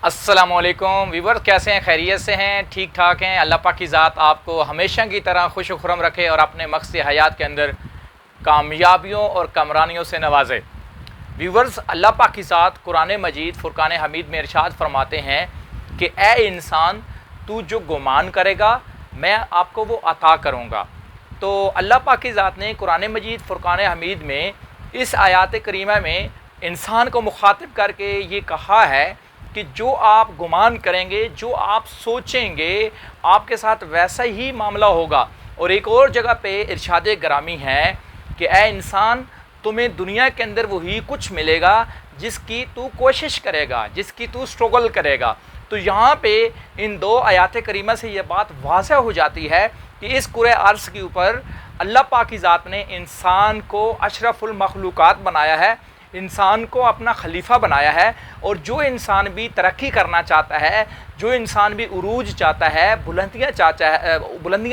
अस्सलाम वालेकुम व्यूअर्स, कैसे हैं? खैरियत से हैं? ठीक ठाक हैं? अल्लाह पाक की ज़ात आपको हमेशा की तरह खुश खुरम रखे और अपने मकसद हयात के अंदर कामयाबियों और कमरानियों से नवाजे। व्यूअर्स, अल्लाह पाक की ज़ात कुरान मजीद फुरकान हमीद में इरशाद फरमाते हैं कि ए इंसान, तू जो गुमान करेगा मैं आपको वो अता करूँगा। तो अल्लाह पाक की ज़ात ने कुरान मजीद फुरकान हमीद में इस आयात करीमा में इंसान को मुखातिब करके ये कहा है कि जो आप गुमान करेंगे, जो आप सोचेंगे, आपके साथ वैसा ही मामला होगा। और एक और जगह पे इरशाद ग्रामी है कि ए इंसान, तुम्हें दुनिया के अंदर वही कुछ मिलेगा जिसकी तू कोशिश करेगा, जिसकी तू स्ट्रगल करेगा। तो यहाँ पे इन दो आयात करीमा से ये बात वाज़ह हो जाती है कि इस कुरे अर्ज़ के ऊपर अल्लाह पाक की ज़ात ने इंसान को अशरफुल मखलूक़ात बनाया है, इंसान को अपना खलीफा बनाया है। और जो इंसान भी तरक्की करना चाहता है, जो इंसान भी उरूज चाहता है, बुलंदियाँ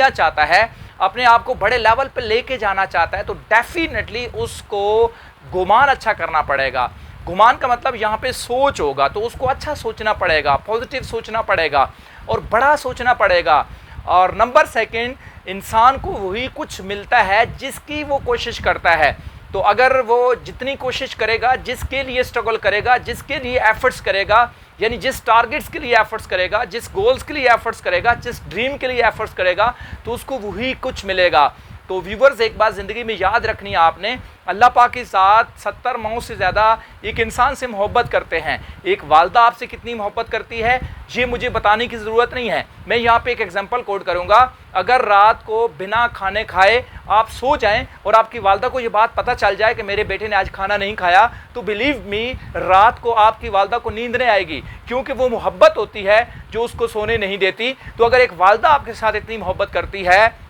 चाहता है, अपने आप को बड़े लेवल पर लेके जाना चाहता है, तो डेफिनेटली उसको गुमान अच्छा करना पड़ेगा। गुमान का मतलब यहाँ पे सोच होगा, तो उसको अच्छा सोचना पड़ेगा, पॉजिटिव सोचना पड़ेगा और बड़ा सोचना पड़ेगा। और नंबर सेकंड, इंसान को वही कुछ मिलता है जिसकी वो कोशिश करता है। तो अगर वो जितनी कोशिश करेगा, जिसके लिए स्ट्रगल करेगा, जिसके लिए एफर्ट्स करेगा, यानी जिस टारगेट्स के लिए एफर्ट्स करेगा, जिस गोल्स के लिए एफर्ट्स करेगा, जिस ड्रीम के लिए एफर्ट्स करेगा, तो उसको वही कुछ मिलेगा। तो व्यूवर्स, एक बात ज़िंदगी में याद रखनी है आपने, अल्लाह पाक के साथ 70 माओं से ज़्यादा एक इंसान से मोहब्बत करते हैं। एक वालदा आपसे कितनी मोहब्बत करती है ये मुझे बताने की ज़रूरत नहीं है। मैं यहाँ पे एक एग्जांपल कोट करूँगा। अगर रात को बिना खाने खाए आप सो जाएं और आपकी वालदा को ये बात पता चल जाए कि मेरे बेटे ने आज खाना नहीं खाया, तो बिलीव मी, रात को आपकी वालदा को नींद नहीं आएगी, क्योंकि वो मोहब्बत होती है जो उसको सोने नहीं देती। तो अगर एक वालदा आपके साथ इतनी मोहब्बत करती है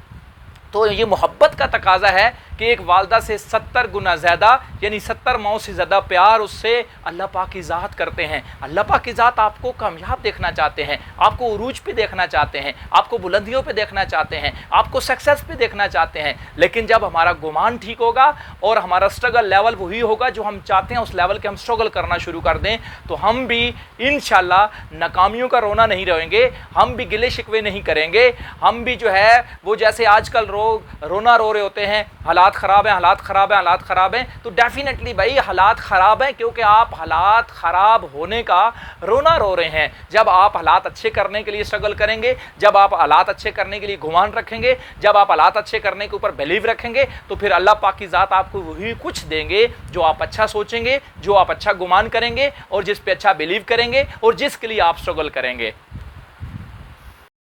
तो ये मोहब्बत का तकाजा है कि एक वालदा से 70 गुना ज़्यादा, यानी 70 माओं से ज़्यादा प्यार उससे अल्लाह पाक की ज़ात करते हैं। अल्लाह पाक की ज़ात आपको कामयाब देखना चाहते हैं, आपको उरूज पे देखना चाहते हैं, आपको बुलंदियों पे देखना चाहते हैं, आपको सक्सेस पे देखना चाहते हैं। लेकिन जब हमारा गुमान ठीक होगा और हमारा स्ट्रगल लेवल वही होगा जो हम चाहते हैं, उस लेवल के हम स्ट्रगल करना शुरू कर दें, तो हम भी इंशाल्लाह नाकामियों का रोना नहीं रोएंगे, हम भी गिले शिकवे नहीं करेंगे, हम भी जो है वो जैसे आजकल रोना रो रहे होते हैं, हालात ख़राब हैं, हालात ख़राब हैं, हालात ख़राब हैं। तो डेफिनेटली भाई हालात ख़राब हैं, क्योंकि आप हालात ख़राब होने का रोना रो रहे हैं। जब आप हालात अच्छे करने के लिए स्ट्रगल करेंगे, जब आप हालात अच्छे करने के लिए गुमान रखेंगे, जब आप हालात अच्छे करने के ऊपर बिलीव रखेंगे, तो फिर अल्लाह पाक की ज़ात आपको वही कुछ देंगे जो आप अच्छा सोचेंगे, जो आप अच्छा गुमान करेंगे और जिस पे अच्छा बिलीव करेंगे और जिसके लिए आप स्ट्रगल करेंगे।